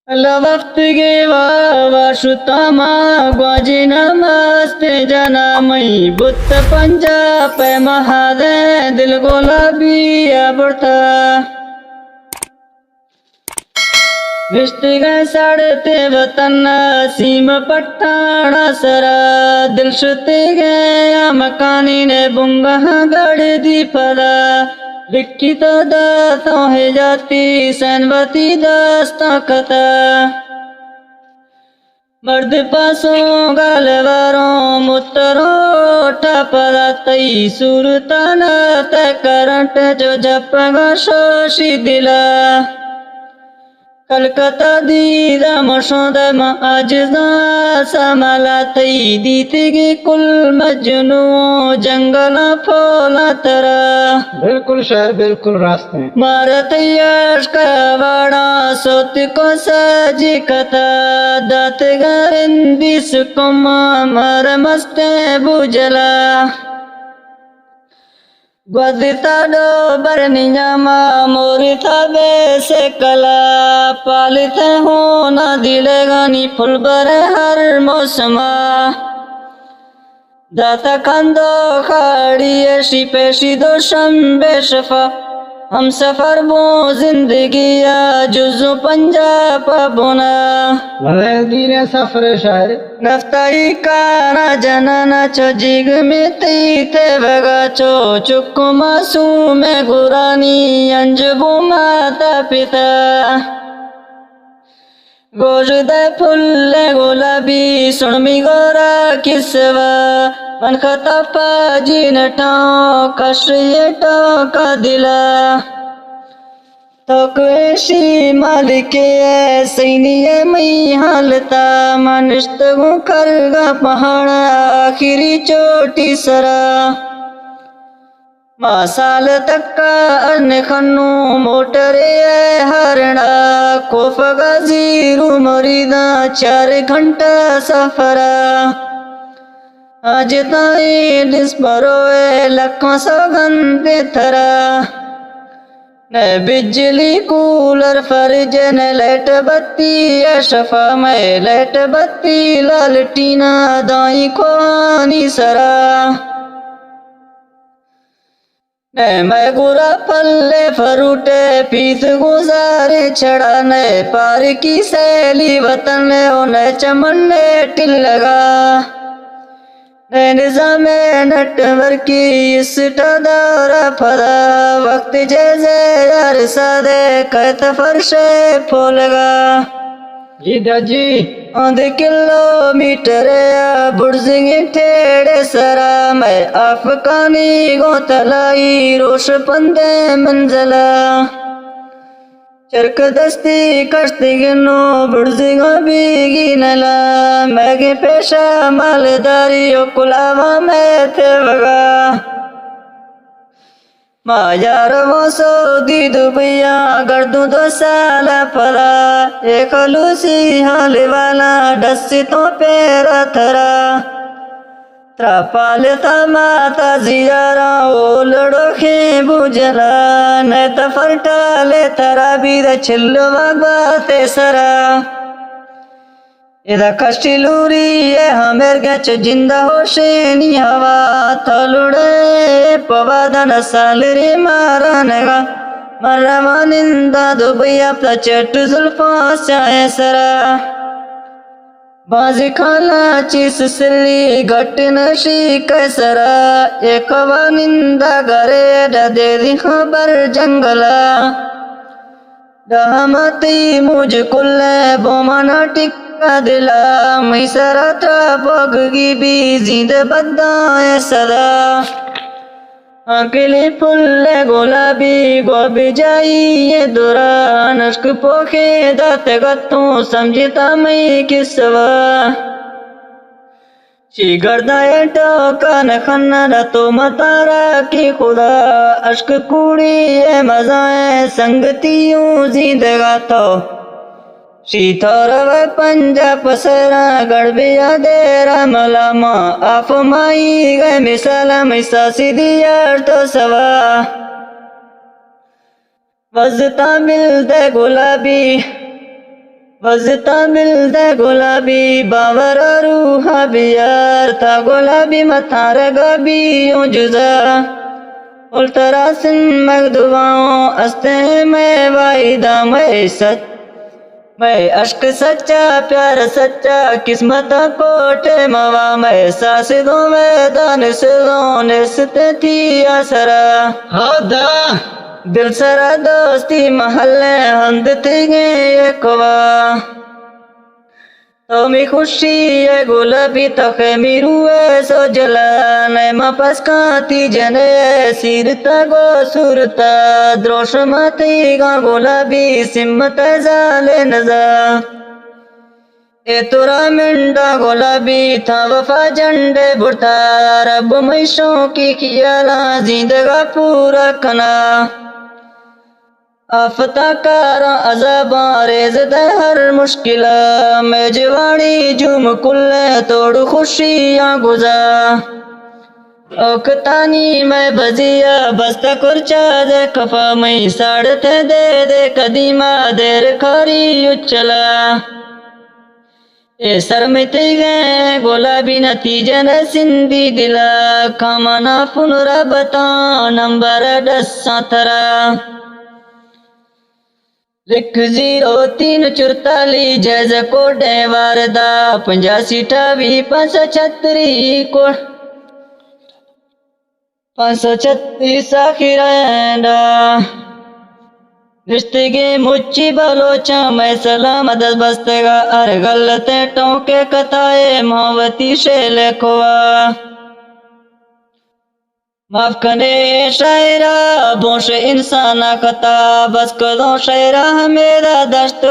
वक्त गे वाशुतमा ग्वाजी नमस्ते जना मई बुत्त पंजा पे महादे दिल गुलाबी बढ़ता विष्टिगा साड़ते वतन सीम पट्टाना सरा दिल शुते गया मकानी ने बुंगा गड़ दी फला विक्की तो दातों है जाती सैनवती दास्ता कथा मर्द पासों गालवारों मुत्तरों टापला तई सुरताना तय करंट जो जपगा शोशी दिला कलकत्ता दीदा मशोदम आजदा समाला तई दीतिगी कुल मजनू जंगला फोला तरा बिल्कुल शहर बिल्कुल रास्ते मारत यश का वाड़ा सोत को साजी कथा दात गरिंदी सुकुमा मर मस्ते बुजला ग्वादिता डो बरनियामा मोरिता बेसे कला पालिते हो ना दिलेगानी फुल बरे हर मौसमा दाता कंदो खाड़ी ऐसी पेशी दो शंबे शफा हम सफर बो जिंदगी जुजो पंजाब बोना दीने सफर शहर नफ्ताई काना जनना चो जिग में थे बगा चो चुक्कु मासूम गुरानी अंजबो माता पिता गोजदे फुल्ले गुलाबी सुनमी गोरा किसवा मन खता पाजी नटाओ कश्ये का दिला तो ऐसी मालिके सैनिये मई हालता मनिष्तगु करगा पहाड़ा आखिरी चोटी सरा मासाल तक का अन्य खन्नु मोटरे हरणा कोफगा जीरू मरीदा 4 घंटा सफरा आज ताई डिस्परोए लखों सौगंधे थरा न बिजली कूलर फर्ज न लाइट बत्ती अशफा में लाइट बत्ती लालटीना दाई खोनी सरा न मैं गुरा पल्ले फरूटे पीत गुजारे छड़ा न पार की सैली वतन न चमन टिल लगा निजाम नटवर की इस दौरा फरा वक्त जैसे यार सादे कहत फरशे फोलगा जी दाजी आध किलोमीटर बुर्जिंग ठेड़े सरा मैं अफगानी गोतलाई रोश पंदे मंजला चरक दस्ती कश्ती गिनो बुर्जिंग बीगी नला मैगे पेशा मालदारी कुलावा में थे बगा मायार वो सऊदी दुबैया गर्दू 2 साल फरा एक लूसी हाल वाला डस्सी तो पेरा थरा त्रापाल माता जियारा ओ लड़ो खे बुझला न तफरटाले थरा बीद छिल्लो बाते सरा इदा कष्टिलूरी ये हमेर गच जिंदा होशेनी हवा थलुड़े पवादन साल रे मारनेगा मरवानिंदा दुबैया प्लचट जुल्फा स्याए सरा बाजी खाला चीस सिल्ली घट नशी कैसरा एक वानिंदा घरे डदे दी खबर जंगला डहमती मुझ कुल्ले बोमाना टिक्का दिला मैसरा पगगी भी जिंद बद्दाए सदा अकेले फुल्ले गुलाबी गोबी जाई ये दुरा नश्क पोखे दाते गत्तू समझता मैं किसवा शिगरदाए टोका न खन्ना तो मतारा की खुदा अश्क कूड़ी ये मजाए संगतियों जिंदगा तो शीथोर व पंजा पसरा गड़बिया देरा मलामा आप माई गए मिसाला मिसा सीधी यार तो सवा वजता मिलते गुलाबी वजता मिल दे गुलाबी बावर रूहा बियार था गुलाबी मथार गबी जुजा उल्तरासिन मगदुआओं अस्ते में वाइदा मैं सच मैं अश्क सच्चा प्यार सच्चा किस्मत कोटे मवा मैं सासिदों में दानिशों निस्ते थी आसरा हौदा दिल सरा दोस्ती महल्ले हंद थी गए कवा तो मी खुशी है गुलाबी तखे मिरुए सो जलाने मपस काती जने सिरता गो सुरता द्रोश मती गा गुलाबी सिमत जाले नजा ए तुरा मिंडा गुलाबी था वफा झंडे बुढ़ता रब मैशों की खियाला जिंदगा पूरा कना आफता कारा अज़ाबा रेज़ दे हर मुश्किल में जवानी झूम कुल्ले तोड़ खुशियाँ गुजा ओकतानी मैं बजिया बस्ता कुर्चा दे कफा मई साड़ते दे दे कदीमा देर खरी उच्चला ए सर में गए गुलाबी नतीजे न सिंधी दिला खामाना पुनरा बता नंबर 10 साथरा लिख 0344 जैसे कोडे वारदा 85 536 को 536 आखिरंडा रिश्ते के मुच्ची बलोचा मैं सलामत बस्तेगा अरे गलते टोके कताए मोहब्बती शेल खोआ माफ करे शायरा बोश इंसान कता बस करो शायरा मेरा दस्त